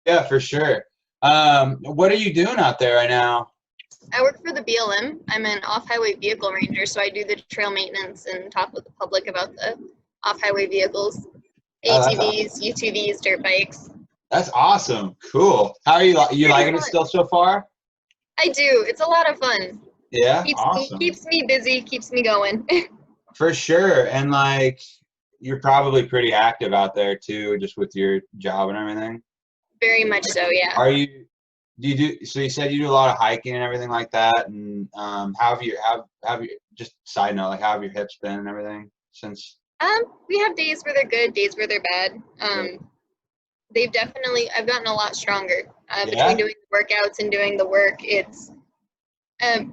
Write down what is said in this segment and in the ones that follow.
Yeah, for sure. What are you doing out there right now? I work for the BLM. I'm an off-highway vehicle ranger, so I do the trail maintenance and talk with the public about the off-highway vehicles, Oh, that's awesome. ATVs, UTVs, dirt bikes. That's awesome. Cool. How are you? You Pretty liking it fun. still so far? I do. It's a lot of fun. Yeah, Keeps me awesome. keeps me busy, keeps me going. For sure. And like, you're probably pretty active out there too, just with your job and everything. Very much so, yeah. Are you? Do you do? So you said you do a lot of hiking and everything like that. And how have you? Just side note, like, how have your hips been and everything since? We have days where they're good, days where they're bad. I've gotten a lot stronger between Yeah. doing the workouts and doing the work. It's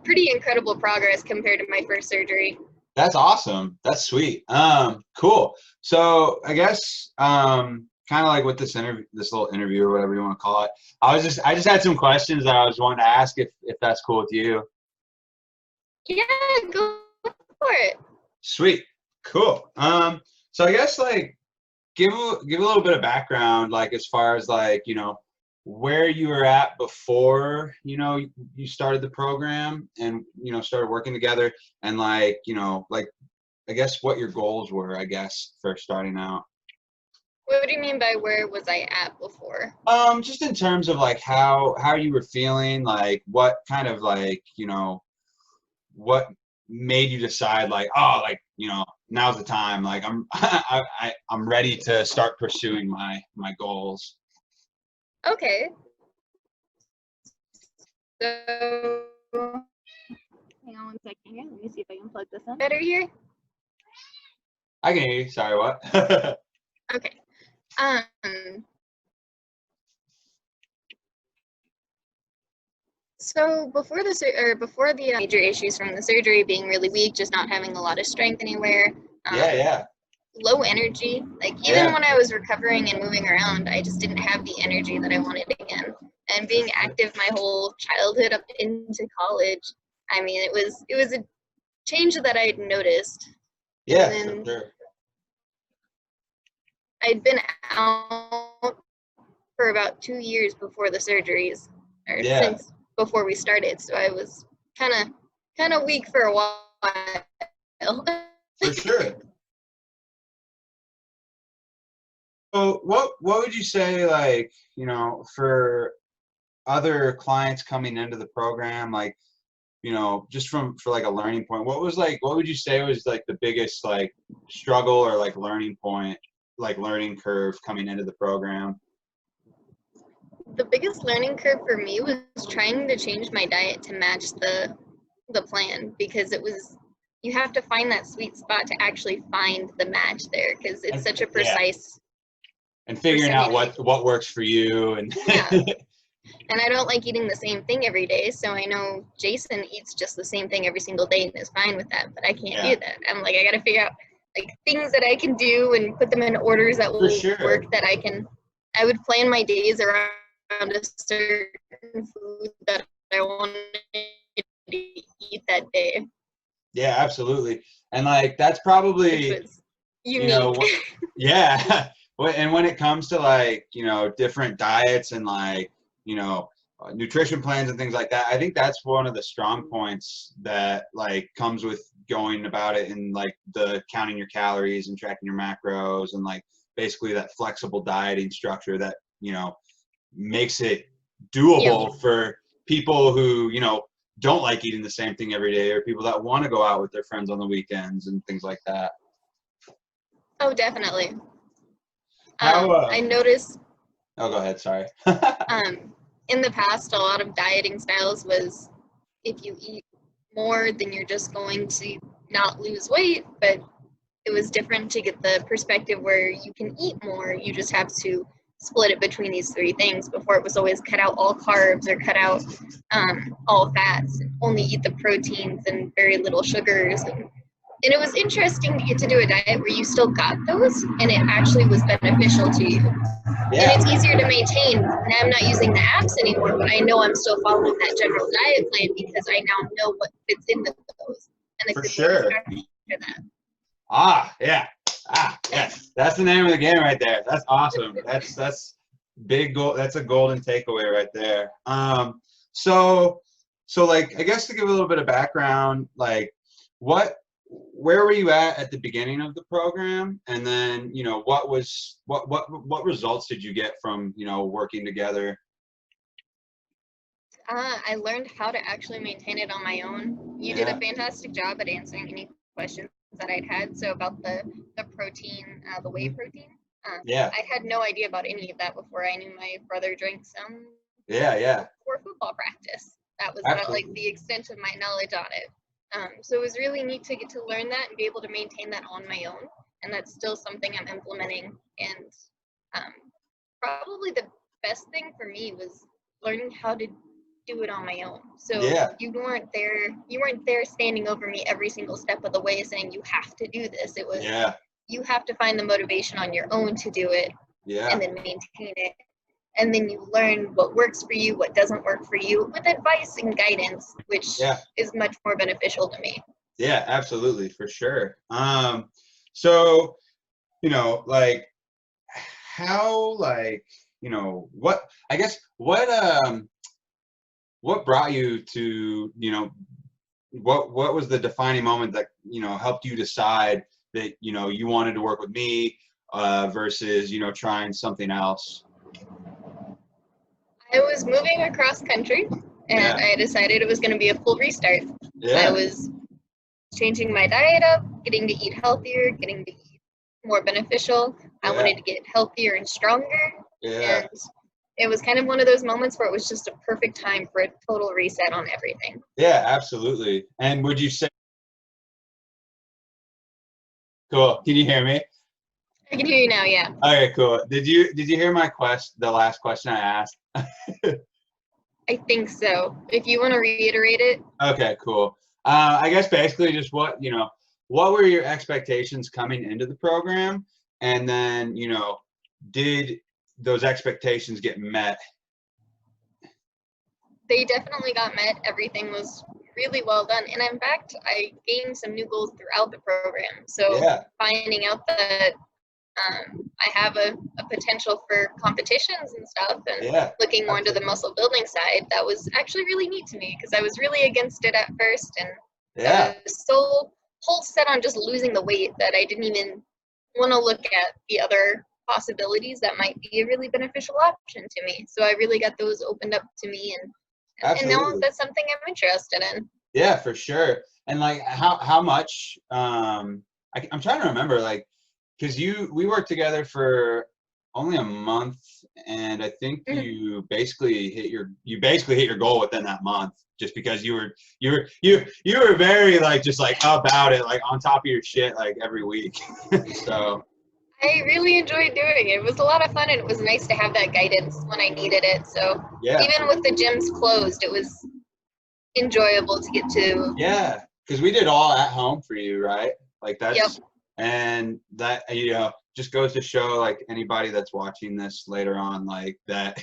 pretty incredible progress compared to my first surgery. That's awesome. That's sweet. Cool. So I guess kind of like with this little interview or whatever you want to call it. I just had some questions that I was wanting to ask if that's cool with you. Yeah, go for it. Sweet. Cool. So I guess like give a little bit of background, like as far as like, where you were at before, you started the program and, started working together and like I guess what your goals were, I guess, for starting out. What do you mean by where was I at before? Just in terms of like how you were feeling, like what kind of like, what made you decide like, oh, like, now's the time, like I'm I'm ready to start pursuing my goals. Okay. So hang on one second here. Let me see if I can plug this in. Better here? I can hear you. Sorry, what? Okay. So before the major issues from the surgery, being really weak, just not having a lot of strength anywhere, Yeah, yeah, low energy. Like even yeah. when I was recovering and moving around, I just didn't have the energy that I wanted again. And For being sure. active my whole childhood up into college, I mean, it was a change that I'd noticed. And Yeah, for then sure. I'd been out for about 2 years before the surgeries, or Yeah, since before we started. So I was kind of weak for a while. for sure. So what would you say, like, for other clients coming into the program, like, just for like a learning point, what would you say was like the biggest like struggle or like learning point, like learning curve coming into the program? The biggest learning curve for me was trying to change my diet to match the plan, because you have to find that sweet spot to actually find the match there, because it's And such a yeah, precise and figuring out percentage. what works for you and Yeah. And I don't like eating the same thing every day, so I know Jason eats just the same thing every single day and is fine with that, but I can't yeah, do that. I'm like, I gotta figure out like things that I can do and put them in orders that for will sure. work, that I would plan my days around a certain food that I wanted to eat that day, Yeah, absolutely. And like that's which probably, was you unique. know, yeah. And when it comes to like, different diets and like, nutrition plans and things like that, I think that's one of the strong points that like comes with going about it in like the counting your calories and tracking your macros and like basically that flexible dieting structure that, makes it Yep. doable for people who, don't like eating the same thing every day or people that want to go out with their friends on the weekends and things like that. Oh, definitely. How, I noticed oh, go ahead. Sorry. in the past, a lot of dieting styles was if you eat more, then you're just going to not lose weight. But it was different to get the perspective where you can eat more. You just have to split it between these three things. Before, it was always cut out all carbs or cut out all fats, only eat the proteins and very little sugars. And it was interesting to get to do a diet where you still got those and it actually was beneficial to you. And Yeah, it's easier to maintain. And I'm not using the apps anymore, but I know I'm still following that general diet plan because I now know what fits in with those and the for good way to sure. structure that. Ah, yeah. Ah, yes. That's the name of the game right there. That's awesome. That's Big goal. That's a golden takeaway right there. So like, I guess to give a little bit of background, like where were you at the beginning of the program? And then, what results did you get from, working together? I learned how to actually maintain it on my own. You did a Yeah. fantastic job at answering any questions that I'd had. So about the protein, the whey Mhm. protein, Yeah. I had no idea about any of that before. I knew my brother drank some Yeah. Yeah. before football practice. That was about like Absolutely. the extent of my knowledge on it. So it was really neat to get to learn that and be able to maintain that on my own. And that's still something I'm implementing. And um, probably the best thing for me was learning how to do it on my own. So Yeah. you weren't there standing over me every single step of the way saying you have to do this. It was Yeah. you have to find the motivation on your own to do it Yeah. and then maintain it. And then you learn what works for you, what doesn't work for you, with advice and guidance, which Yeah. is much more beneficial to me. Yeah. Absolutely. For sure. So, like, how, like, what, I guess, what brought you to, what was the defining moment that, helped you decide that, you wanted to work with me, versus, trying something else? I was moving across country and Yeah. I decided it was going to be a full restart. I Yeah. was changing my diet up, getting to eat healthier, getting to eat more beneficial. I Yeah. wanted to get healthier and stronger. Yeah. And it was kind of one of those moments where it was just a perfect time for a total reset on everything. Yeah, absolutely. And would you say, cool, can you hear me? I can hear you now, yeah. Okay, cool. Did you hear the last question I asked? I think so. If you want to reiterate it, Okay, cool. I guess basically just what were your expectations coming into the program? And then, did those expectations get met? they definitely got met. Everything was really well done. And in fact, I gained some new goals throughout the program. So Yeah. finding out that I have a potential for competitions and stuff and Yeah. looking more into the Absolutely. muscle building side, that was actually really neat to me because I was really against it at first. And Yeah. I was so whole set on just losing the weight that I didn't even want to look at the other possibilities that might be a really beneficial option to me. So I really got those opened up to me and now Absolutely. that's something I'm interested in. Yeah, for sure. And like how much I'm trying to remember, like, because we worked together for only a month, and I think Mhm. you basically hit your goal within that month, just because you were very, like, just like about it, like on top of your shit, like every week. So I really enjoyed doing it. It was a lot of fun and it was nice to have that guidance when I needed it. So yeah, even with the gyms closed, it was enjoyable to get to. yeah, because we did all at home for you, right? Like Yep. and that, just goes to show, like, anybody that's watching this later on, like, that,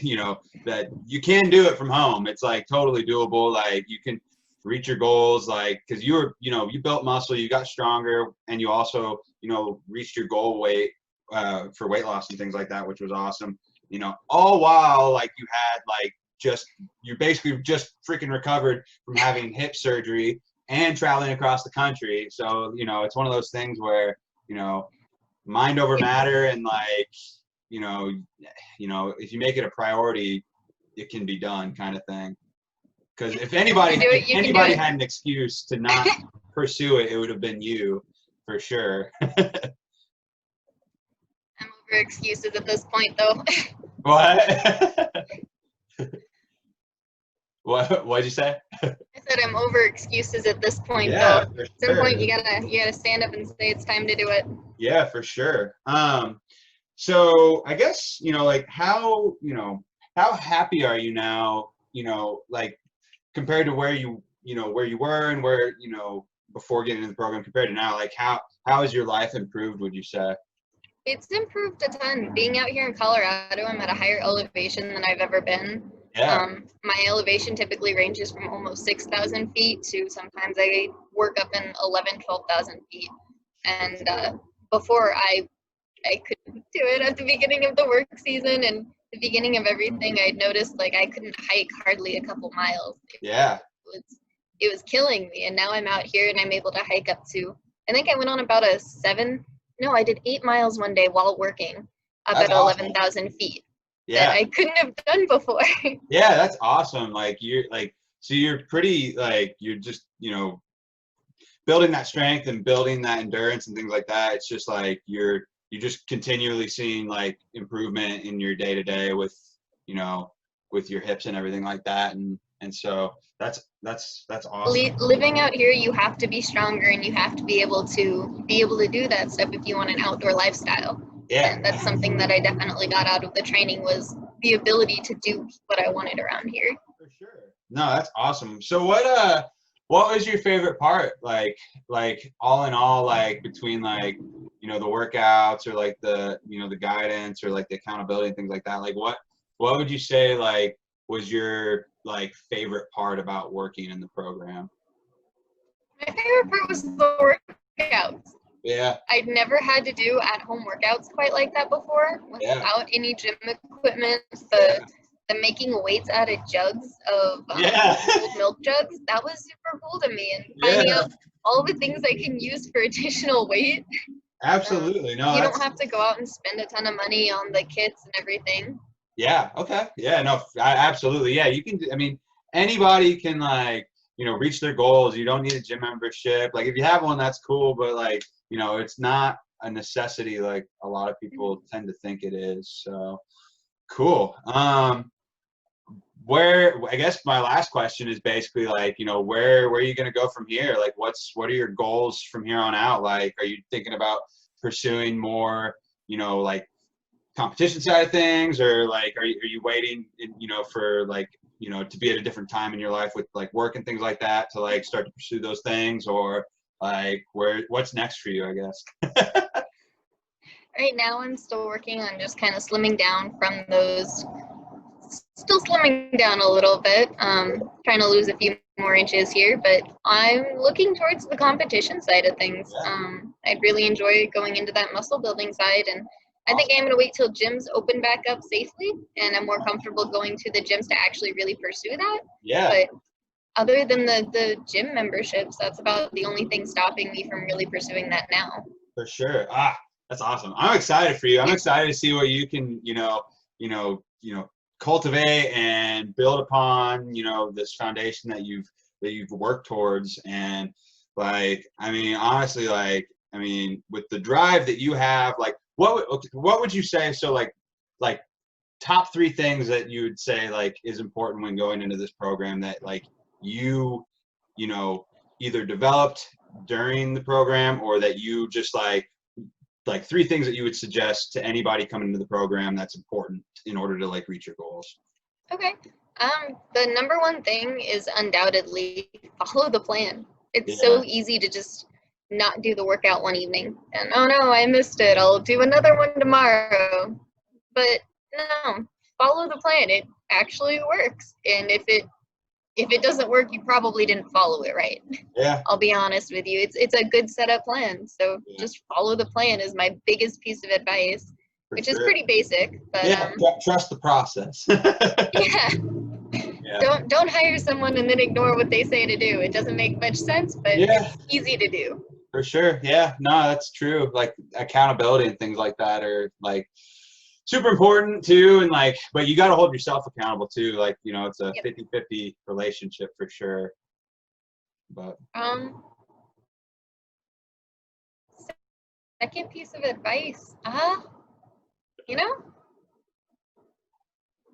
that you can do it from home. It's like totally doable. Like, you can reach your goals, like, because you built muscle, you got stronger, and you also, reached your goal weight, for weight loss and things like that, which was awesome. All while, like, you basically just freaking recovered from having hip surgery and traveling across the country. So, it's one of those things where, you know, mind over matter, and, like, you know, if you make it a priority, it can be done, kind of thing. Because if If you do it, if you can do anybody it. had an excuse to not pursue it, it would have been you, for sure. I'm over excuses at this point, though. What? What'd you say? I said I'm over excuses at this point, though. Yeah, At for some sure. point, you gotta stand up and say it's time to do it. Yeah, for sure. So I guess, like, how happy are you now, like, compared to where you were, and where, before getting into the program, compared to now, like, how has your life improved, would you say? It's improved a ton. Being out here in Colorado, I'm at a higher elevation than I've ever been. Yeah. My elevation typically ranges from almost 6,000 feet to sometimes I work up in 11, 12,000 feet. And before I couldn't do it at the beginning of the work season, and the beginning of everything, I'd noticed like I couldn't hike hardly a couple miles. Yeah. It was killing me. And now I'm out here and I'm able to hike up to, I think I went on about I did 8 miles one day while working up That's at awesome. 11,000 feet Yeah. that I couldn't have done before. Yeah, that's awesome. Like you're like, so you're pretty like, you're just, you know, building that strength and building that endurance and things like that. It's just like you're just continually seeing like improvement in your day to day with, you know, with your hips and everything like that. And so that's awesome. Living out here, you have to be stronger and you have to be able to do that stuff if you want an outdoor lifestyle. Yeah. And that's something that I definitely got out of the training, was the ability to do what I wanted around here. For sure. No, that's awesome. So what was your favorite part? Like all in all, like between like, you know, the workouts or like the, you know, the guidance or like the accountability and things like that. Like what would you say like was your like favorite part about working in the program? My favorite part was the workouts. Yeah. I'd never had to do at-home workouts quite like that before, without any gym equipment. The making weights out of jugs of old milk jugs, that was super cool to me. And finding out all the things I can use for additional weight. Absolutely. No, you don't have to go out and spend a ton of money on the kits and everything. Yeah. Okay. Yeah. No. Absolutely. Yeah. You can. I mean, anybody can like, you know, reach their goals. You don't need a gym membership. Like if you have one, that's cool. But like, you know, it's not a necessity like a lot of people tend to think it is. So cool. Where I guess my last question is basically like, you know, where are you going to go from here? Like what are your goals from here on out? Like, are you thinking about pursuing more, you know, like competition side of things, or like are you waiting, you know, for like, you know, to be at a different time in your life with like work and things like that to like start to pursue those things, or like what's next for you, I guess? Right now I'm still working on just kind of slimming down from those, still slimming down a little bit, trying to lose a few more inches here, but I'm looking towards the competition side of things. I'd really enjoy going into that muscle building side, and I think I'm going to wait till gyms open back up safely and I'm more comfortable going to the gyms to actually really pursue that. Yeah. But other than the gym memberships, that's about the only thing stopping me from really pursuing that now. For sure. That's awesome. I'm excited for you. I'm excited to see what you can, you know, cultivate and build upon, you know, this foundation that you've worked towards. And like, I mean, honestly, like, I mean, with the drive that you have, like, what would you say? So like top 3 things that you would say like is important when going into this program that like you know, either developed during the program, or that you just like 3 things that you would suggest to anybody coming into the program that's important in order to like reach your goals. Okay. The number one thing is undoubtedly follow the plan. It's so easy to just not do the workout one evening and, oh no, I missed it, I'll do another one tomorrow. But no, follow the plan. It actually works. And if it doesn't work, you probably didn't follow it right. Yeah. I'll be honest with you. It's a good setup plan. So just follow the plan is my biggest piece of advice, which is pretty basic. But trust the process. Don't hire someone and then ignore what they say to do. It doesn't make much sense, but it's easy to do. For sure. Yeah. No, that's true. Like accountability and things like that are like super important too. And like, but you got to hold yourself accountable too. Like, you know, it's a 50-50 relationship for sure. But second piece of advice, you know,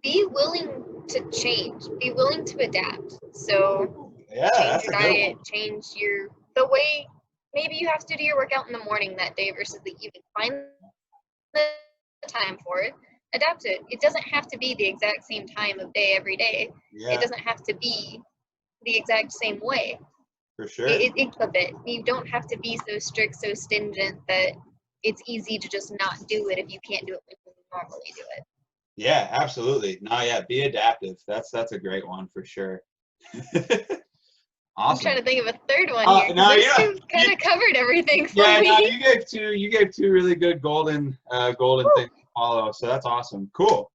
be willing to change, be willing to adapt. So change your diet, change the way maybe you have to do your workout in the morning that day versus the evening. Find the time for it, adapt it. It doesn't have to be the exact same time of day every day. It doesn't have to be the exact same way. For sure. It's a bit. You don't have to be so strict, so stingent that it's easy to just not do it if you can't do it when you normally do it. Yeah, absolutely. No, yeah, be adaptive. That's a great one for sure. Awesome. I'm trying to think of a third one here. No, you kind of covered everything for me. No, you gave two really good golden things to follow. So that's awesome. Cool.